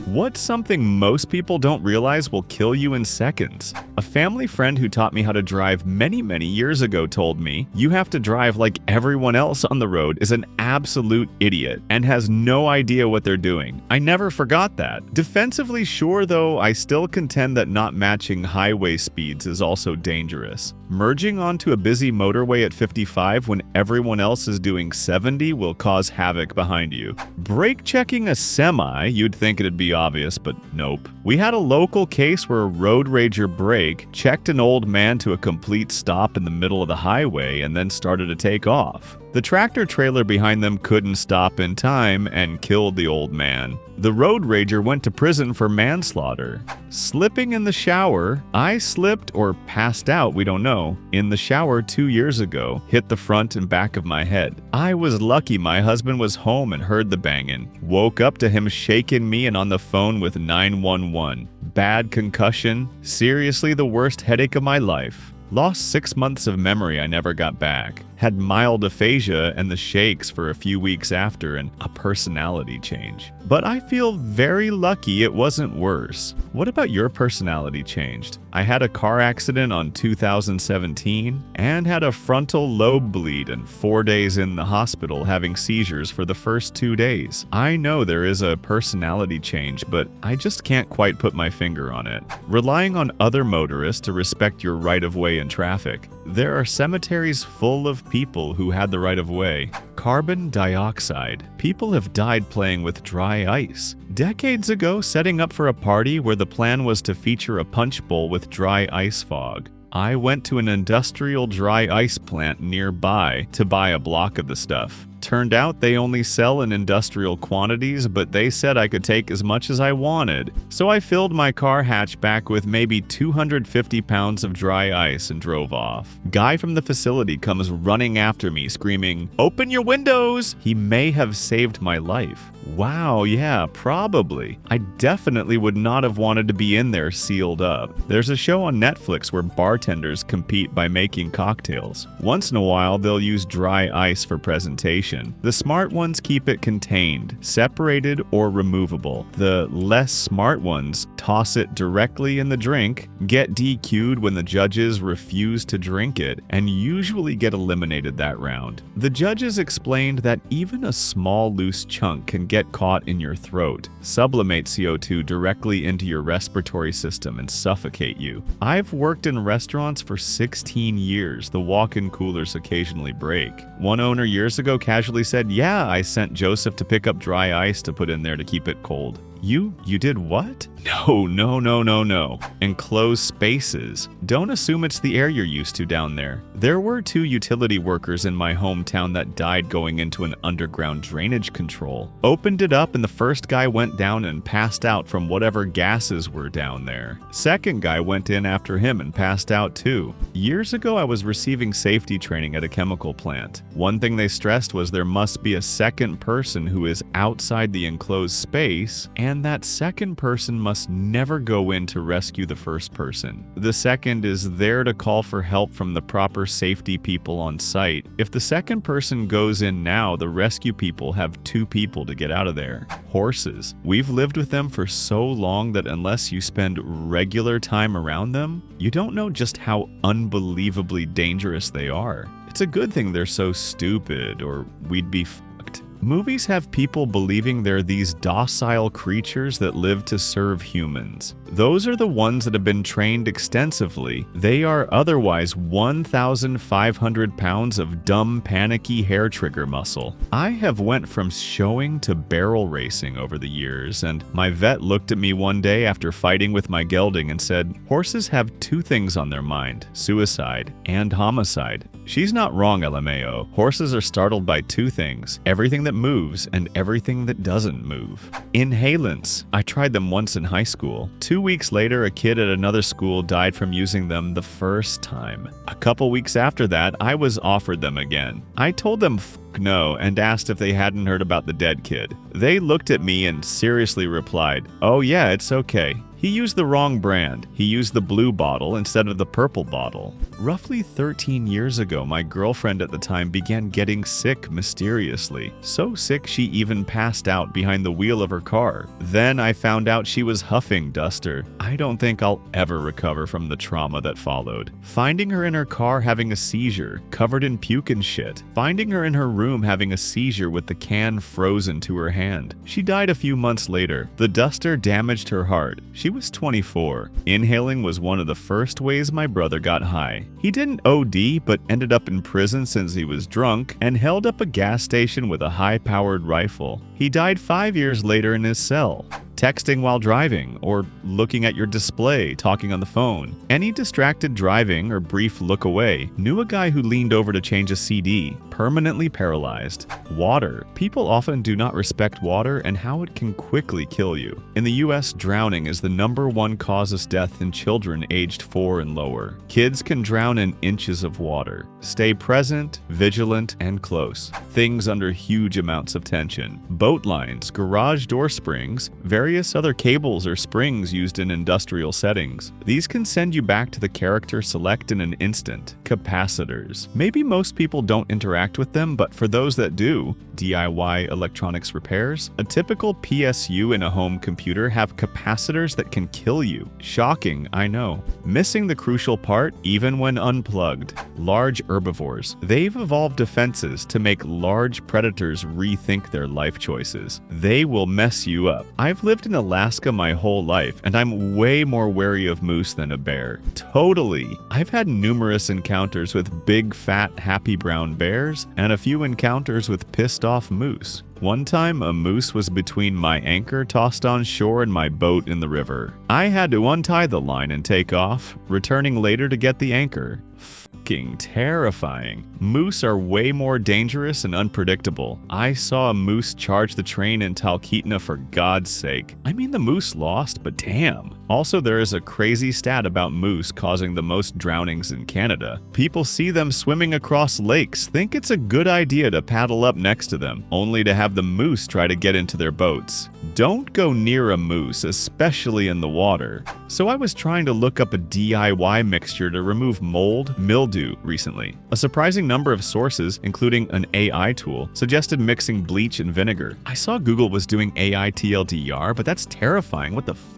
What's something most people don't realize will kill you in seconds? A family friend who taught me how to drive many years ago told me, "You have to drive like everyone else on the road is an absolute idiot and has no idea what they're doing." I never forgot that. Defensively sure though, I still contend that not matching highway speeds is also dangerous. Merging onto a busy motorway at 55 when everyone else is doing 70 will cause havoc behind you. Brake checking a semi, you'd think it'd be obvious, but nope. We had a local case where a road rager brake checked an old man to a complete stop in the middle of the highway and then started to take off. The tractor trailer behind them couldn't stop in time and killed the old man. The road rager went to prison for manslaughter. Slipping in the shower, I slipped or passed out, we don't know, in the shower 2 years ago, hit the front and back of my head. I was lucky my husband was home and heard the banging. Woke up to him shaking me and on the phone with 911. Bad concussion, seriously the worst headache of my life. Lost 6 months of memory I never got back. Had mild aphasia and the shakes for a few weeks after and a personality change. But I feel very lucky it wasn't worse. What about your personality changed? I had a car accident on 2017 and had a frontal lobe bleed and 4 days in the hospital having seizures for the first 2 days. I know there is a personality change, but I just can't quite put my finger on it. Relying on other motorists to respect your right-of-way in traffic. There are cemeteries full of people who had the right-of-way. Carbon dioxide. People have died playing with dry ice. Decades ago, setting up for a party where the plan was to feature a punch bowl with dry ice fog. I went to an industrial dry ice plant nearby to buy a block of the stuff. Turned out they only sell in industrial quantities, but they said I could take as much as I wanted. So I filled my car hatchback with maybe 250 pounds of dry ice and drove off. Guy from the facility comes running after me screaming, "Open your windows!" He may have saved my life. Wow, yeah, probably. I definitely would not have wanted to be in there sealed up. There's a show on Netflix where bartenders compete by making cocktails. Once in a while, they'll use dry ice for presentation. The smart ones keep it contained, separated, or removable. The less smart ones toss it directly in the drink, get DQ'd when the judges refuse to drink it, and usually get eliminated that round. The judges explained that even a small loose chunk can get caught in your throat, sublimate CO2 directly into your respiratory system, and suffocate you. I've worked in restaurants for 16 years. The walk-in coolers occasionally break. One owner years ago casually said, "Yeah, I sent Joseph to pick up dry ice to put in there to keep it cold." You did what? No. Enclosed spaces. Don't assume it's the air you're used to down there. There were 2 utility workers in my hometown that died going into an underground drainage control. Opened it up and the first guy went down and passed out from whatever gases were down there. Second guy went in after him and passed out too. Years ago I was receiving safety training at a chemical plant. One thing they stressed was there must be a second person who is outside the enclosed space, and that second person must never go in to rescue the first person. The second is there to call for help from the proper safety people on site. If the second person goes in now, the rescue people have 2 people to get out of there. Horses. We've lived with them for so long that unless you spend regular time around them, you don't know just how unbelievably dangerous they are. It's a good thing they're so stupid, or we'd be fucked. Movies have people believing they're these docile creatures that live to serve humans. Those are the ones that have been trained extensively. They are otherwise 1,500 pounds of dumb, panicky hair trigger muscle. I have went from showing to barrel racing over the years, and my vet looked at me one day after fighting with my gelding and said, "Horses have 2 things on their mind, suicide and homicide." She's not wrong, LMAO. Horses are startled by 2 things, everything that moves and everything that doesn't move. Inhalants. I tried them once in high school. 2 weeks later, a kid at another school died from using them the first time. A couple weeks after that, I was offered them again. I told them no and asked if they hadn't heard about the dead kid. They looked at me and seriously replied, "Oh yeah, it's okay. He used the wrong brand. He used the blue bottle instead of the purple bottle. Roughly 13 years ago, my girlfriend at the time began getting sick mysteriously. So sick she even passed out behind the wheel of her car. Then I found out she was huffing duster. I don't think I'll ever recover from the trauma that followed. Finding her in her car having a seizure, covered in puke and shit. Finding her in her room having a seizure with the can frozen to her hand. She died a few months later. The duster damaged her heart. She was 24. Inhaling was one of the first ways my brother got high. He didn't OD, but ended up in prison since he was drunk and held up a gas station with a high-powered rifle. He died 5 years later in his cell. Texting while driving, or looking at your display, talking on the phone. Any distracted driving or brief look away. Knew a guy who leaned over to change a CD. Permanently paralyzed. Water. People often do not respect water and how it can quickly kill you. In the US, drowning is the #1 cause of death in children aged 4 and lower. Kids can drown in inches of water. Stay present, vigilant, and close. Things under huge amounts of tension. Boat lines, garage door springs, various other cables or springs used in industrial settings. These can send you back to the character select in an instant. Capacitors. Maybe most people don't interact with them, but for those that do, DIY electronics repairs, a typical PSU in a home computer have capacitors that can kill you. Shocking, I know. Missing the crucial part, even when unplugged. Large herbivores. They've evolved defenses to make large predators rethink their life choices. They will mess you up. I've lived in Alaska my whole life, and I'm way more wary of moose than a bear. Totally. I've had numerous encounters with big, fat, happy brown bears, and a few encounters with pissed-off moose. One time, a moose was between my anchor tossed on shore and my boat in the river. I had to untie the line and take off, returning later to get the anchor. Fucking terrifying. Moose are way more dangerous and unpredictable. I saw a moose charge the train in Talkeetna for God's sake. I mean, the moose lost, but damn. Also, there is a crazy stat about moose causing the most drownings in Canada. People see them swimming across lakes, think it's a good idea to paddle up next to them, only to have the moose try to get into their boats. Don't go near a moose, especially in the water. So I was trying to look up a DIY mixture to remove mold, mildew recently. A surprising number of sources, including an AI tool, suggested mixing bleach and vinegar. I saw Google was doing AI TLDR, but that's terrifying. What the fuck?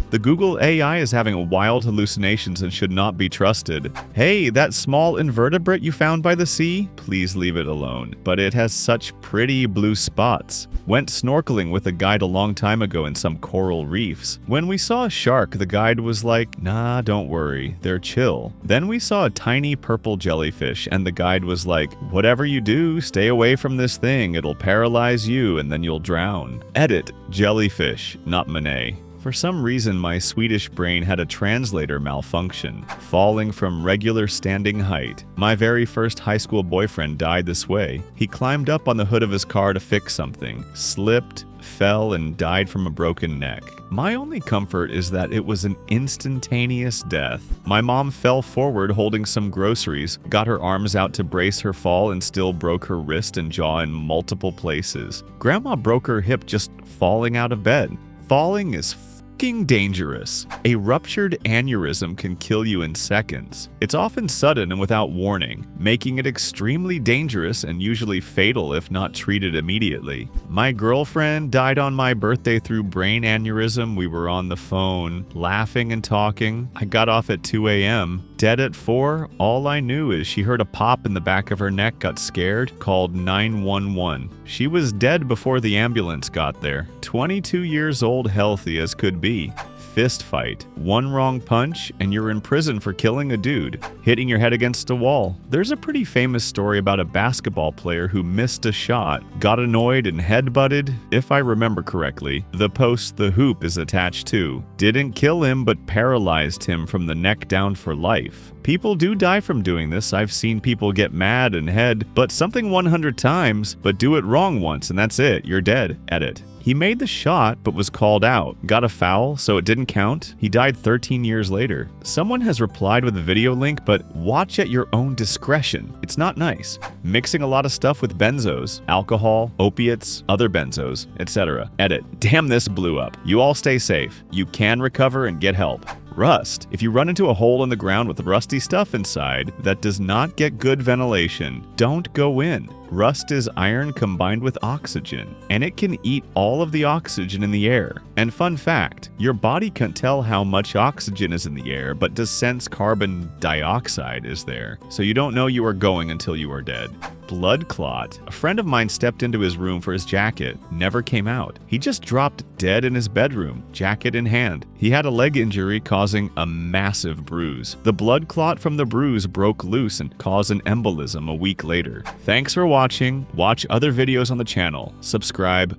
The Google AI is having wild hallucinations and should not be trusted. Hey, that small invertebrate you found by the sea? Please leave it alone. But it has such pretty blue spots. Went snorkeling with a guide a long time ago in some coral reefs. When we saw a shark, the guide was like, nah, don't worry, they're chill. Then we saw a tiny purple jellyfish, and the guide was like, whatever you do, stay away from this thing, it'll paralyze you and then you'll drown. Edit, jellyfish, not Monet. For some reason, my Swedish brain had a translator malfunction, falling from regular standing height. My very first high school boyfriend died this way. He climbed up on the hood of his car to fix something, slipped, fell, and died from a broken neck. My only comfort is that it was an instantaneous death. My mom fell forward holding some groceries, got her arms out to brace her fall, and still broke her wrist and jaw in multiple places. Grandma broke her hip just falling out of bed. Falling is fucking dangerous. A ruptured aneurysm can kill you in seconds. It's often sudden and without warning, making it extremely dangerous and usually fatal if not treated immediately. My girlfriend died on my birthday through brain aneurysm. We were on the phone, laughing and talking. I got off at 2 a.m. Dead at 4, all I knew is she heard a pop in the back of her neck, got scared, called 911. She was dead before the ambulance got there. 22 years old, healthy as could be. Fist fight. One wrong punch, and you're in prison for killing a dude, hitting your head against a wall. There's a pretty famous story about a basketball player who missed a shot, got annoyed and headbutted, if I remember correctly. The post the hoop is attached to. Didn't kill him, but paralyzed him from the neck down for life. People do die from doing this. I've seen people get mad and head, but something 100 times, but do it wrong once and that's it, you're dead. Edit. He made the shot but was called out. Got a foul, so it didn't count. He died 13 years later. Someone has replied with a video link, but watch at your own discretion. It's not nice. Mixing a lot of stuff with benzos, alcohol, opiates, other benzos, etc. Edit. Damn, this blew up. You all stay safe. You can recover and get help. Rust. If you run into a hole in the ground with rusty stuff inside that does not get good ventilation, don't go in. Rust is iron combined with oxygen, and it can eat all of the oxygen in the air. And fun fact, your body can't tell how much oxygen is in the air, but does sense carbon dioxide is there. So you don't know you are going until you are dead. Blood clot. A friend of mine stepped into his room for his jacket, never came out. He just dropped dead in his bedroom, jacket in hand. He had a leg injury causing a massive bruise. The blood clot from the bruise broke loose and caused an embolism a week later. Thanks for watching. Watch other videos on the channel. Subscribe.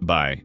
Bye.